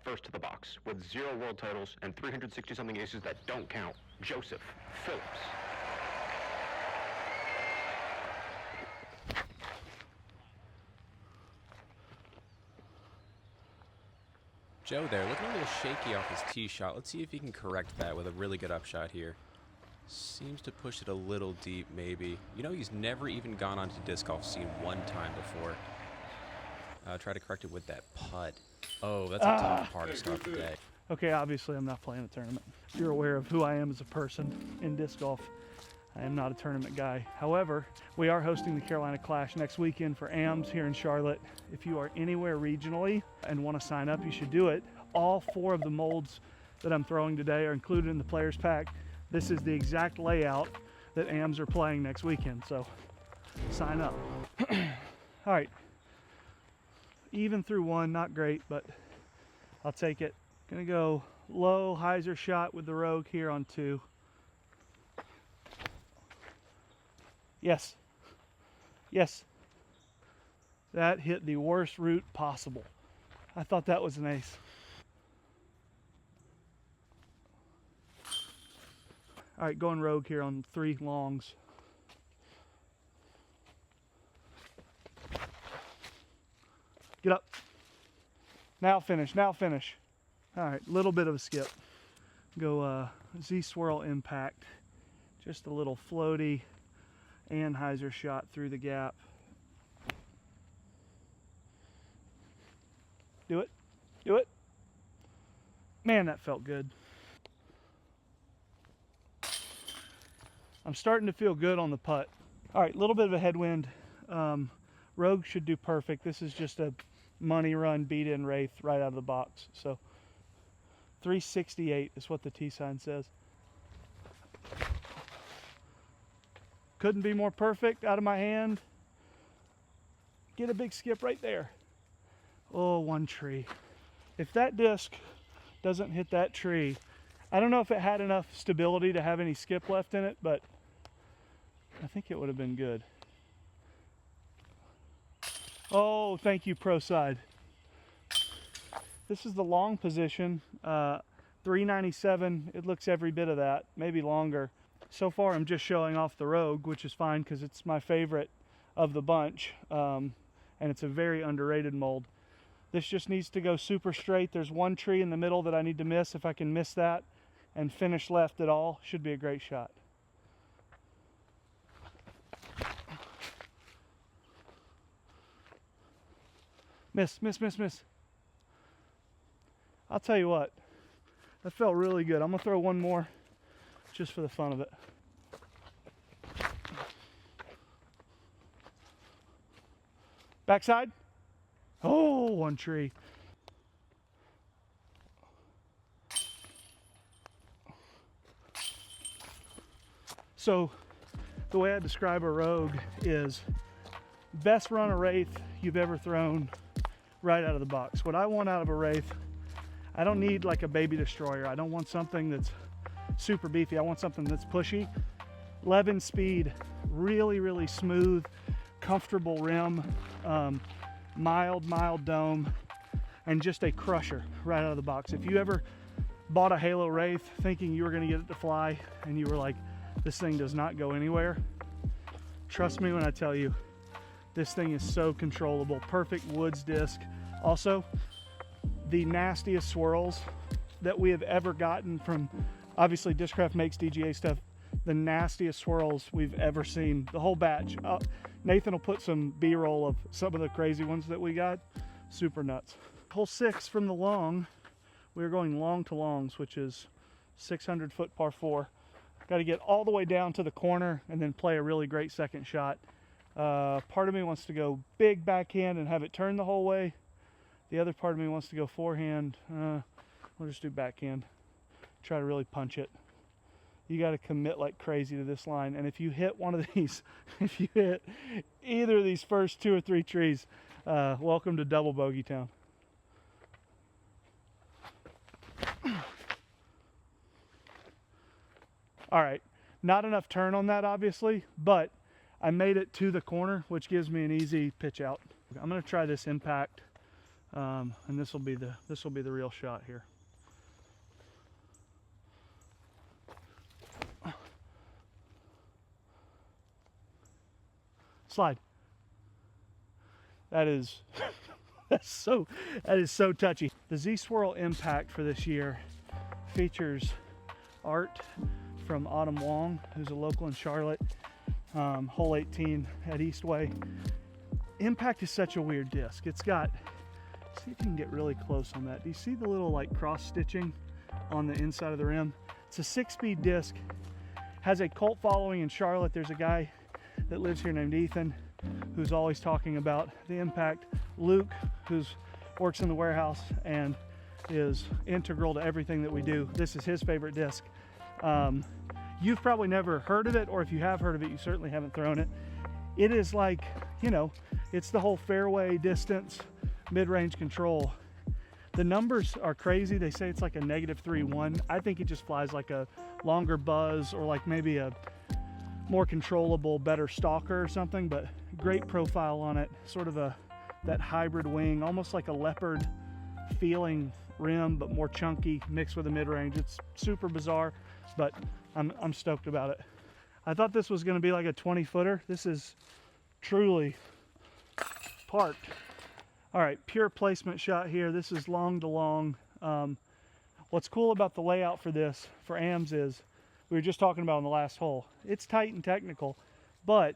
first to the box with 0 world titles and 360-something aces that don't count, Joseph Phillips. Joe there, looking a little shaky off his tee shot. Let's see if he can correct that with a really good upshot here. Seems to push it a little deep, maybe. You know, he's never even gone onto disc golf scene one time before. Try to correct it with that putt. Oh, that's a tough part to start the day. Okay, obviously I'm not playing a tournament. You're aware of who I am as a person in disc golf. I am not a tournament guy. However, we are hosting the Carolina Clash next weekend for AMS here in Charlotte. If you are anywhere regionally and want to sign up, you should do it. All 4 of the molds that I'm throwing today are included in the players pack. This is the exact layout that AMS are playing next weekend, so sign up. All right, even through 1, not great, but I'll take it. Gonna go low hyzer shot with the Rogue here on 2. Yes, yes. That hit the worst route possible. I thought that was an ace. All right, going Rogue here on 3 longs. Get up. Now finish, now finish. All right, little bit of a skip. Go Z swirl impact. Just a little floaty and hyzer shot through the gap. Do it, do it. Man, that felt good. I'm starting to feel good on the putt. All right, a little bit of a headwind. Rogue should do perfect. This is just a money run beat in Wraith right out of the box. So 368 is what the T sign says. Couldn't be more perfect out of my hand. Get a big skip right there. Oh, 1 tree. If that disc doesn't hit that tree, I don't know if it had enough stability to have any skip left in it, but I think it would have been good. Oh, thank you, Pro Side. This is the long position, 397. It looks every bit of that, maybe longer. So far, I'm just showing off the Rogue, which is fine because it's my favorite of the bunch, and it's a very underrated mold. This just needs to go super straight. There's 1 tree in the middle that I need to miss. If I can miss that and finish left at all, should be a great shot. Miss, miss, miss, miss. I'll tell you what, that felt really good. I'm gonna throw 1 more just for the fun of it. Backside. Oh, 1 tree. So the way I describe a Rogue is best run of Wraith you've ever thrown right out of the box. What I want out of a Wraith, I don't need like a baby destroyer. I don't want something that's super beefy. I want something that's pushy. 11 speed, really, really smooth, comfortable rim, mild dome, and just a crusher right out of the box. If you ever bought a Halo Wraith thinking you were gonna get it to fly and you were like, this thing does not go anywhere, trust me when I tell you, this thing is so controllable. Perfect woods disc. Also, the nastiest swirls that we have ever gotten from, obviously Discraft makes DGA stuff, the nastiest swirls we've ever seen, the whole batch. Nathan will put some B-roll of some of the crazy ones that we got. Super nuts. Hole 6 from the long, we're going long to longs, which is 600 foot par 4. Got to get all the way down to the corner and then play a really great second shot. Part of me wants to go big backhand and have it turn the whole way. The other part of me wants to go forehand. We'll just do backhand. Try to really punch it. You got to commit like crazy to this line. And if you hit one of these, if you hit either of these first 2 or 3 trees, welcome to double bogey town. All right, not enough turn on that obviously, but I made it to the corner, which gives me an easy pitch out. I'm gonna try this impact And this will be the real shot here. Slide. That is that is so touchy. The Z Swirl Impact for this year features art from Autumn Wong, who's a local in Charlotte, hole 18 at Eastway. Impact is such a weird disc. It's got, see if you can get really close on that. Do you see the little like cross stitching on the inside of the rim? It's a 6-speed disc, has a cult following in Charlotte. There's a guy that lives here named Ethan who's always talking about the Impact. Luke, who works in the warehouse and is integral to everything that we do, this is his favorite disc. You've probably never heard of it, or if you have heard of it, you certainly haven't thrown it. It is like, you know, it's the whole fairway distance, mid-range control. The numbers are crazy. They say it's like a -3-1. I think it just flies like a longer buzz, or like maybe a more controllable, better stalker or something, but great profile on it. Sort of that hybrid wing, almost like a leopard feeling rim, but more chunky, mixed with a mid-range. It's super bizarre, but I'm stoked about it. I thought this was gonna be like a 20-footer. This is truly parked. All right, pure placement shot here. This is long to long. What's cool about the layout for this, for AMs, is we were just talking about on the last hole. It's tight and technical, but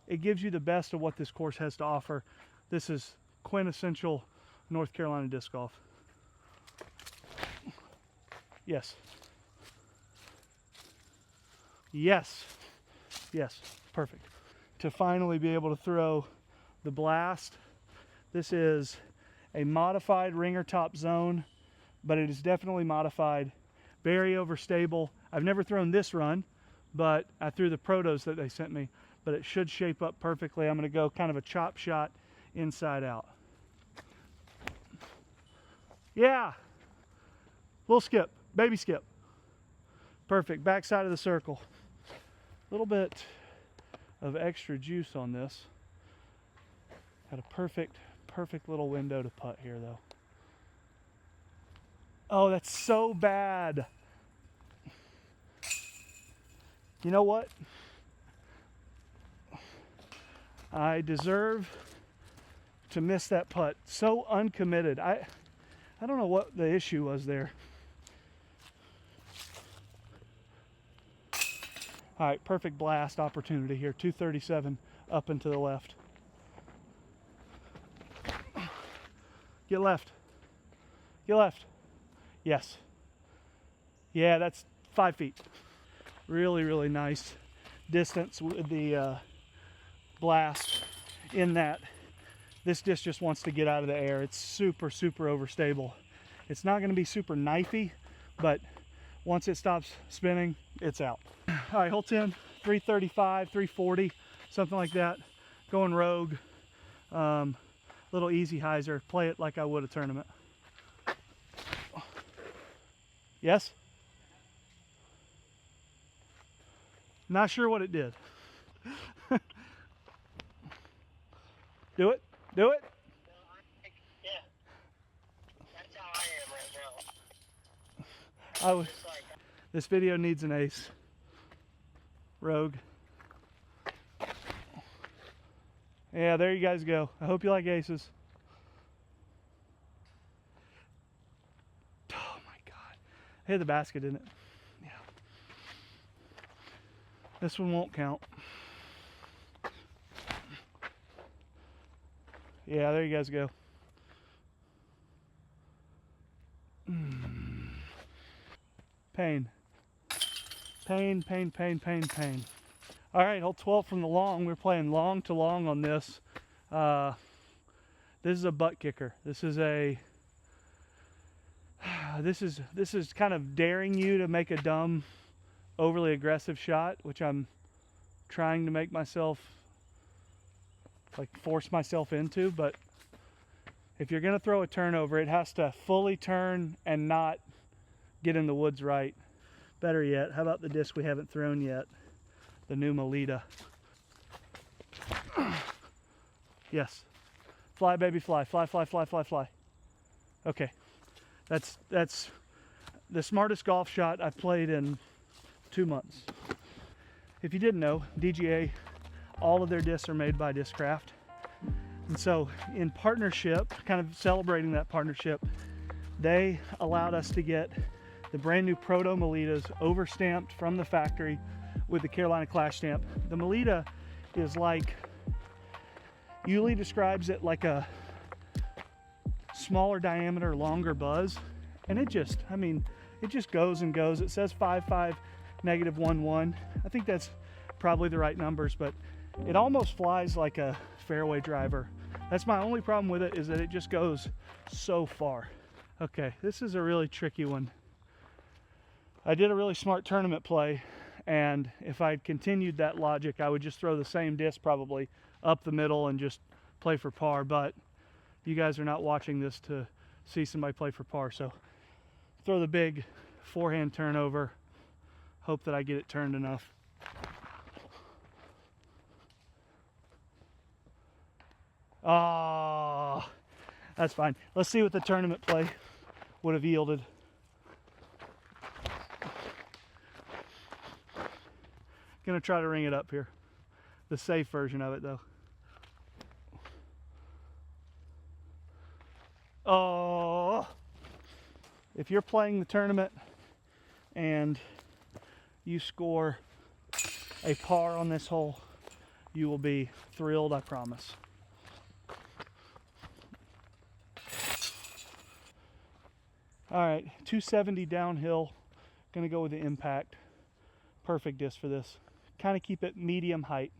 it gives you the best of what this course has to offer. This is quintessential North Carolina disc golf. Yes. Yes. Yes. Perfect. To finally be able to throw the blast. This is a modified ringer top zone, but it is definitely modified. Very overstable. I've never thrown this run, but I threw the protos that they sent me, but it should shape up perfectly. I'm going to go kind of a chop shot inside out. Yeah. Little skip, baby skip. Perfect. Backside of the circle. A little bit of extra juice on this. Got a perfect little window to putt here though. Oh, that's so bad. You know what? I deserve to miss that putt. So uncommitted. I don't know what the issue was there. All right, perfect blast opportunity here. 237 up and to the left. Get left. Get left. Yes. Yeah, that's 5 feet. Really, really nice distance with the blast, in that this disc just wants to get out of the air. It's super, super overstable. It's not going to be super knifey, but once it stops spinning, it's out. All right, hole 10, 335, 340, something like that. Going rogue. Little easy hyzer. Play it like I would a tournament. Yes? Not sure what it did. Do it? Do it? Yeah. That's how I am right now. This video needs an ace. Rogue. Yeah, there you guys go. I hope you like aces. Oh my God. Hit the basket, didn't it? Yeah. This one won't count. Yeah, there you guys go. Pain. Pain, pain, pain, pain, pain. All right, hole 12 from the long. We're playing long to long on this. This is a butt kicker. This is a this is kind of daring you to make a dumb, overly aggressive shot, which I'm trying to make myself, like, force myself into. But if you're gonna throw a turnover, it has to fully turn and not get in the woods right. Better yet, how about the disc we haven't thrown yet? The new Molita. Yes. Fly, baby, fly. Fly, fly, fly, fly, fly. Okay, that's the smartest golf shot I've played in 2 months. If you didn't know, DGA, all of their discs are made by Discraft. And so in partnership, kind of celebrating that partnership, they allowed us to get the brand new Proto Molitas overstamped from the factory with the Carolina Clash stamp. The Molita is like, Yuli describes it like a smaller diameter, longer buzz. And it just, I mean, it just goes and goes. It says 5.5, -1.1. I think that's probably the right numbers, but it almost flies like a fairway driver. That's my only problem with it, is that it just goes so far. Okay, this is a really tricky one. I did a really smart tournament play, and if I'd continued that logic, I would just throw the same disc probably up the middle and just play for par, but you guys are not watching this to see somebody play for par, so throw the big forehand turnover, hope that I get it turned enough. Oh, that's fine. Let's see what the tournament play would have yielded. Gonna try to ring it up here. The safe version of it though. Oh, if you're playing the tournament and you score a par on this hole, you will be thrilled, I promise. All right, 270 downhill. Gonna go with the impact. Perfect disc for this. Kind of keep it medium height.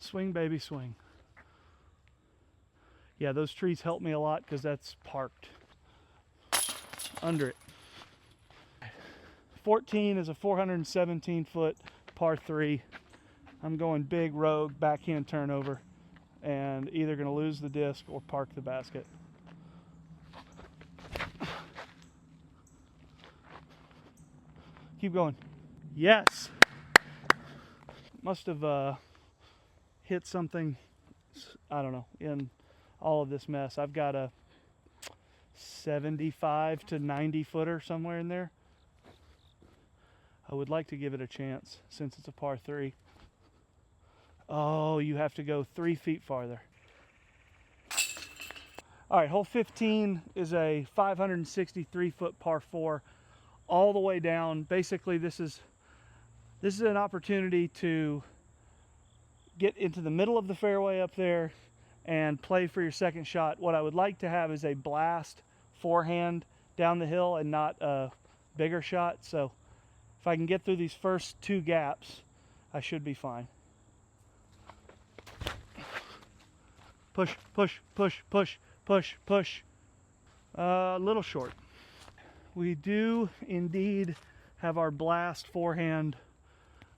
Swing, baby, swing. Yeah, those trees help me a lot because that's parked under it. 14 is a 417 foot par 3. I'm going big rogue backhand turnover and either going to lose the disc or park the basket. Keep going. Yes. Must have hit something, I don't know, in all of this mess. I've got a 75 to 90 footer somewhere in there. I would like to give it a chance since it's a par 3. Oh, you have to go 3 feet farther. All right, hole 15 is a 563 foot par 4 all the way down. Basically, this is an opportunity to get into the middle of the fairway up there and play for your second shot. What I would like to have is a blast forehand down the hill and not a bigger shot. So if I can get through these first 2 gaps, I should be fine. Push, push, push, push, push, push. A little short. We do indeed have our blast forehand,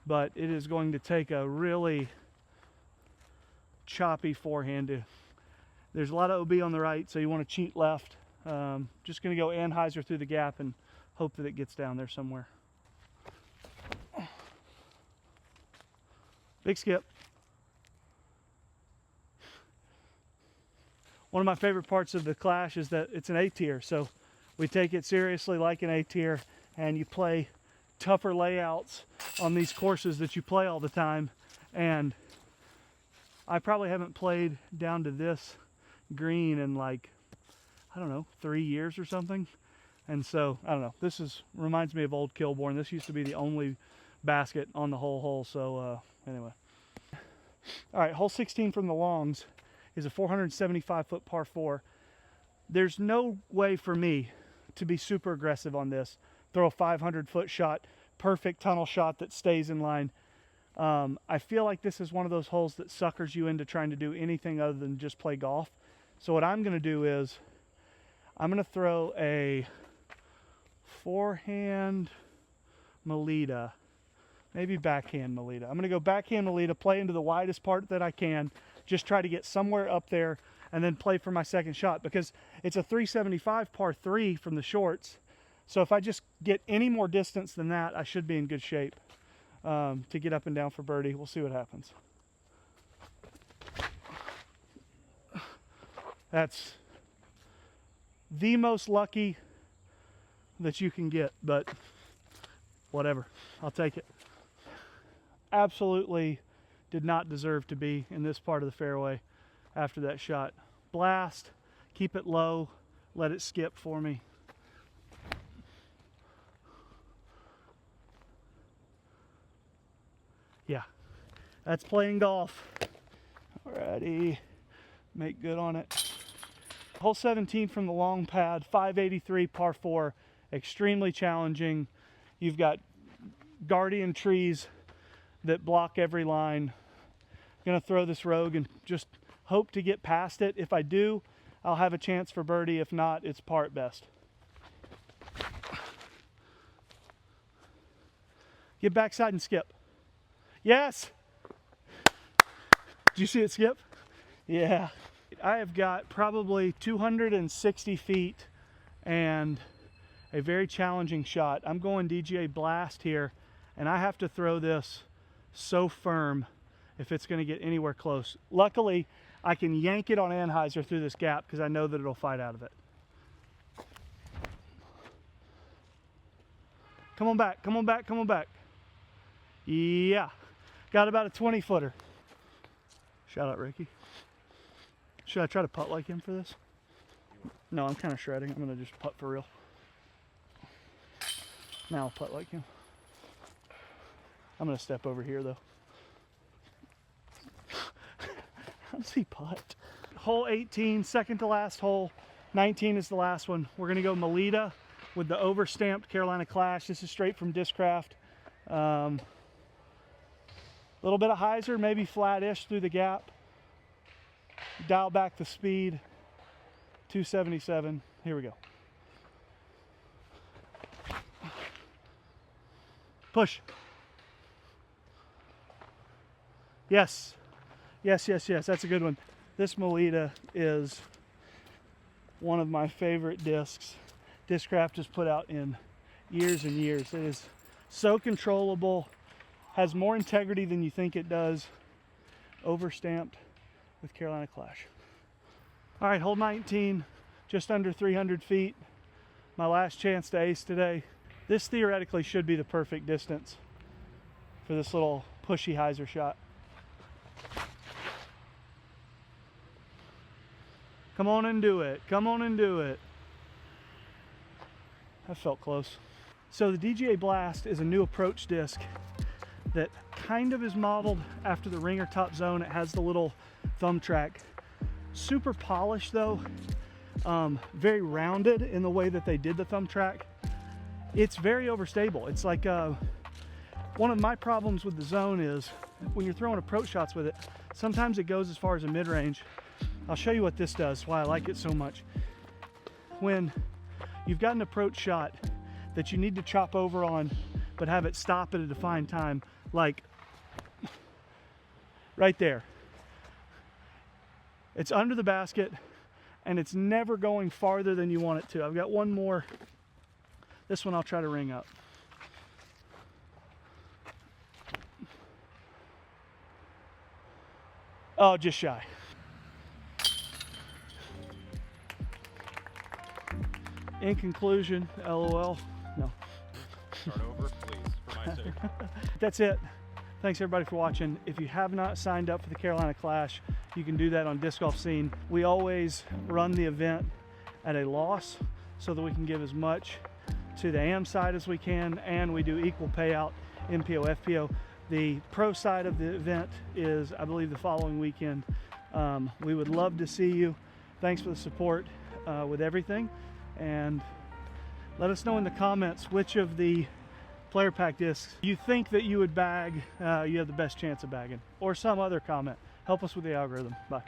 but it is going to take a really choppy forehand. There's a lot of OB on the right, so you want to cheat left. Just going to go Anheuser through the gap and hope that it gets down there somewhere. Big skip. One of my favorite parts of the Clash is that it's an A-tier, so we take it seriously like an A-tier, and you play tougher layouts on these courses that you play all the time. And I probably haven't played down to this green in like, I don't know, 3 years or something. And so, I don't know, this reminds me of old Kilborne. This used to be the only basket on the whole hole, so anyway. All right, hole 16 from the longs is a 475 foot par 4. There's no way for me to be super aggressive on this. Throw a 500 foot shot, perfect tunnel shot that stays in line. I feel like this is one of those holes that suckers you into trying to do anything other than just play golf. So what I'm going to do is I'm going to throw a forehand Molita, maybe backhand Molita. I'm going to go backhand Molita, play into the widest part that I can, just try to get somewhere up there and then play for my second shot, because it's a 375 par 3 from the shorts. So if I just get any more distance than that, I should be in good shape to get up and down for birdie. We'll see what happens. That's the most lucky that you can get, but whatever, I'll take it. Absolutely did not deserve to be in this part of the fairway after that shot. Blast, keep it low, let it skip for me. Yeah, that's playing golf. Alrighty, make good on it. Hole 17 from the long pad, 583 par 4, extremely challenging. You've got guardian trees that block every line. I'm gonna throw this rogue and just hope to get past it. If I do, I'll have a chance for birdie. If not, it's par at best. Get backside and skip. Yes! Did you see it skip? Yeah. I have got probably 260 feet and a very challenging shot. I'm going DGA blast here, and I have to throw this so firm if it's going to get anywhere close. Luckily, I can yank it on Anheuser through this gap because I know that it'll fight out of it. Come on back, come on back, come on back. Yeah, got about a 20-footer. Shout out, Ricky. Should I try to putt like him for this? No, I'm kind of shredding. I'm going to just putt for real. Now I'll putt like him. I'm going to step over here, though. How does he putt? Hole 18, second to last hole. 19 is the last one. We're going to go Molita with the over-stamped Carolina Clash. This is straight from Discraft. Little bit of hyzer, maybe flat-ish through the gap. Dial back the speed. 277. Here we go. Push. Yes. Yes, yes, yes. That's a good one. This Molita is one of my favorite discs Discraft has put out in years and years. It is so controllable, has more integrity than you think it does. Overstamped with Carolina Clash. All right, hole 19, just under 300 feet. My last chance to ace today. This theoretically should be the perfect distance for this little pushy hyzer shot. Come on and do it. Come on and do it. That felt close. So the DGA Blast is a new approach disc that kind of is modeled after the Ringer Top Zone. It has the little thumb track. Super polished though. Very rounded in the way that they did the thumb track. It's very overstable. It's like one of my problems with the Zone is when you're throwing approach shots with it, sometimes it goes as far as a mid-range. I'll show you what this does, why I like it so much. When you've got an approach shot that you need to chop over on, but have it stop at a defined time, like right there. It's under the basket and it's never going farther than you want it to. I've got one more. This one I'll try to ring up. Oh, just shy. In conclusion, LOL, no. Start over, please, for my sake. That's it. Thanks everybody for watching. If you have not signed up for the Carolina Clash, you can do that on Disc Golf Scene. We always run the event at a loss so that we can give as much to the AM side as we can, and we do equal payout, MPO, FPO. The pro side of the event is, I believe, the following weekend. We would love to see you. Thanks for the support with everything. And let us know in the comments which of the player pack discs you think that you would bag, you have the best chance of bagging, or some other comment. Help us with the algorithm. Bye.